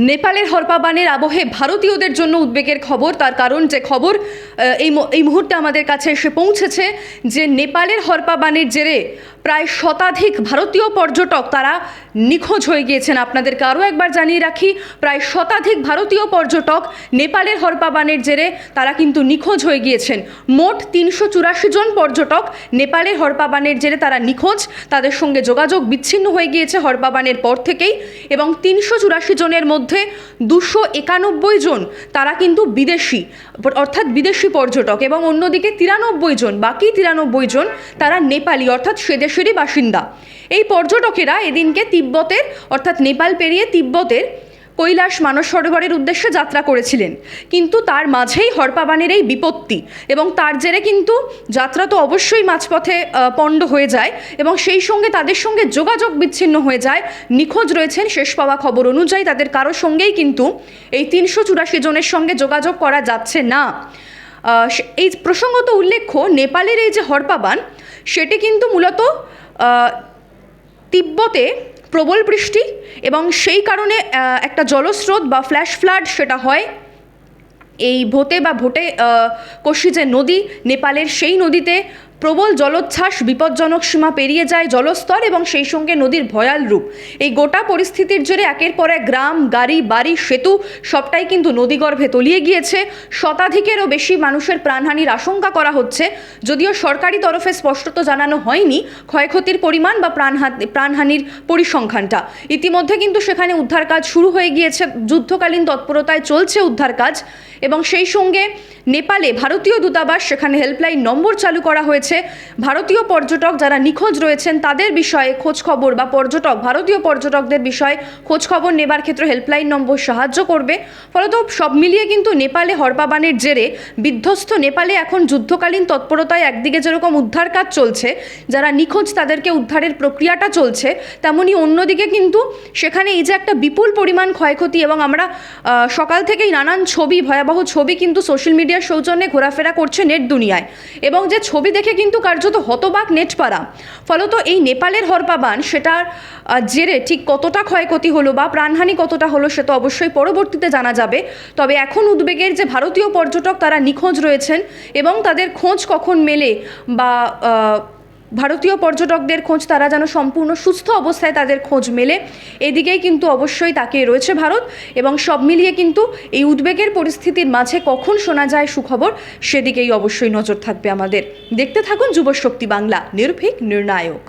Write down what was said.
নেপালের হরপা বানের আবহে ভারতীয়দের জন্য উদ্বেগের খবর। তার কারণ যে খবর এই মুহূর্তে আমাদের কাছে এসে পৌঁছেছে যে নেপালের হরপা বানের জেরে প্রায় শতাধিক ভারতীয় পর্যটক তারা নিখোঁজ হয়ে গিয়েছেন। আপনাদেরকে আরও একবার জানিয়ে রাখি, প্রায় শতাধিক ভারতীয় পর্যটক নেপালের হরপা বানের জেরে তারা কিন্তু নিখোঁজ হয়ে গিয়েছেন। মোট ৩৮৪ জন পর্যটক নেপালের হরপা বানের জেরে তারা নিখোঁজ, তাদের সঙ্গে যোগাযোগ বিচ্ছিন্ন হয়ে গিয়েছে হরপা বানের পর থেকেই। এবং ৩৮৪ জনের মধ্যে ২৯১ জন তারা কিন্তু বিদেশি, অর্থাৎ বিদেশি পর্যটক, এবং অন্যদিকে ৯৩ জন, বাকি ৯৩ জন তারা নেপালি, অর্থাৎ সে দেশেরই বাসিন্দা। এই পর্যটকেরা এদিনকে তিব্বতের, অর্থাৎ নেপাল পেরিয়ে তিব্বতের কৈলাস মানস সরোবরের উদ্দেশ্যে যাত্রা করেছিলেন, কিন্তু তার মাঝেই হরপা বানের এই বিপত্তি, এবং তার জেরে কিন্তু যাত্রা তো অবশ্যই মাঝপথে পণ্ড হয়ে যায় এবং সেই সঙ্গে তাদের সঙ্গে যোগাযোগ বিচ্ছিন্ন হয়ে যায়। নিখোঁজ রয়েছেন শেষ পাওয়া খবর অনুযায়ী তাদের কারোর সঙ্গেই কিন্তু এই ৩৮৪ জনের সঙ্গে যোগাযোগ করা যাচ্ছে না। এই প্রসঙ্গত উল্লেখ্য, নেপালের এই যে হরপা বান, সেটি কিন্তু মূলত তিব্বতে প্রবল বৃষ্টি এবং সেই কারণে একটা জলস্রোত বা ফ্ল্যাশ ফ্লাড সেটা হয়। এই ভোটে কোশি যে নদী নেপালের, সেই নদীতে প্রবল জলোচ্ছ্বাস, বিপজ্জনক সীমা পেরিয়ে যায় জলস্তর এবং সেই সঙ্গে নদীর ভয়াল রূপ। এই গোটা পরিস্থিতির জেরে একের পর এক গ্রাম, গাড়ি, বাড়ি, সেতু সবটাই কিন্তু নদীগর্ভে তলিয়ে গিয়েছে। শতাধিকেরও বেশি মানুষের প্রাণহানির আশঙ্কা করা হচ্ছে, যদিও সরকারি তরফে স্পষ্টত জানানো হয়নি ক্ষয়ক্ষতির পরিমাণ বা প্রাণহানির পরিসংখ্যানটা। ইতিমধ্যে কিন্তু সেখানে উদ্ধার কাজ শুরু হয়ে গিয়েছে, যুদ্ধকালীন তৎপরতায় চলছে উদ্ধার কাজ, এবং সেই সঙ্গে নেপালে ভারতীয় দূতাবাস, সেখানে হেল্পলাইন নম্বর চালু করা হয়েছে। ভারতীয় পর্যটক যারা নিখোঁজ রয়েছেন তাদের বিষয়ে খোঁজ খবর বা ভারতীয় পর্যটকদের বিষয়ে খোঁজ খবর নেবার ক্ষেত্রে হেল্পলাইন নম্বর সাহায্য করবে। ফলত সব মিলিয়ে কিন্তু নেপালে হরপা বানের জেরে বিধ্বস্ত নেপালে এখন যুদ্ধকালীন তৎপরতায় একদিকে যেরকম উদ্ধার কাজ চলছে, যারা নিখোঁজ তাদেরকে উদ্ধারের প্রক্রিয়াটা চলছে, তেমনি অন্যদিকে কিন্তু সেখানে এই যে একটা বিপুল পরিমাণ ক্ষয়ক্ষতি, এবং আমরা সকাল থেকেই নানান ছবি, ভয়াবহ ছবি কিন্তু সোশ্যাল মিডিয়ার সৌজন্যে ঘোরাফেরা করছে নেট দুনিয়ায়, এবং যে ছবি দেখে কিন্তু কার্যত হতবাক নেটপাড়া। ফলত এই নেপালের হরপা বান, সেটার জেরে ঠিক কতটা ক্ষয়ক্ষতি হলো বা প্রাণহানি কতটা হলো সে তো অবশ্যই পরবর্তীতে জানা যাবে। তবে এখন উদ্বেগের যে ভারতীয় পর্যটক তারা নিখোঁজ রয়েছেন এবং তাদের খোঁজ কখন মেলে, বা ভারতীয় পর্যটকদের খোঁজ, তারা যেন সম্পূর্ণ সুস্থ অবস্থায় তাদের খোঁজ মেলে, এদিকেই কিন্তু অবশ্যই তাকিয়ে রয়েছে ভারত। এবং সব মিলিয়ে কিন্তু এই উদ্বেগের পরিস্থিতির মাঝে কখন শোনা যায় সুখবর, সেদিকেই অবশ্যই নজর থাকবে আমাদের। দেখতে থাকুন যুবশক্তি বাংলা, নির্ভীক নির্ণায়ক।